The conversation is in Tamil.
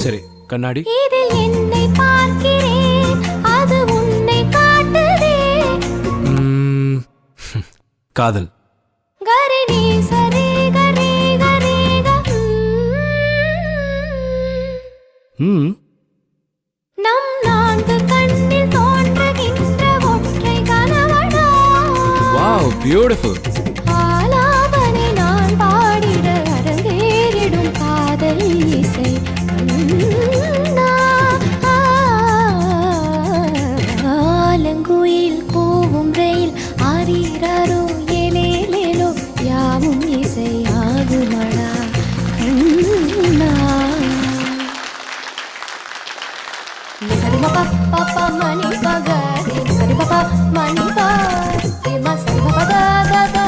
சரி, கண்ணாடி. இதில் என்னை பார்க்கிறேன், அது உன்னை காட்டுதே. காதல். கரிணி சரி கரி கரி நம் நான்கு கண்ணில் தோன்றுகின்ற ஒற்றை கணவனா. Wow, beautiful. ஆலாபனை நான் பாடிட அரங்கேறிடும் காதல் இசை. ஆலங்குயில் பூவும் ரயில் ஆரீரோ ஏலேலேலோ யாவும் இசை ஆகுமடா. சரி பாப்பா மணி பகரி சரி பாப்பா மணி பா சரி பாப்பா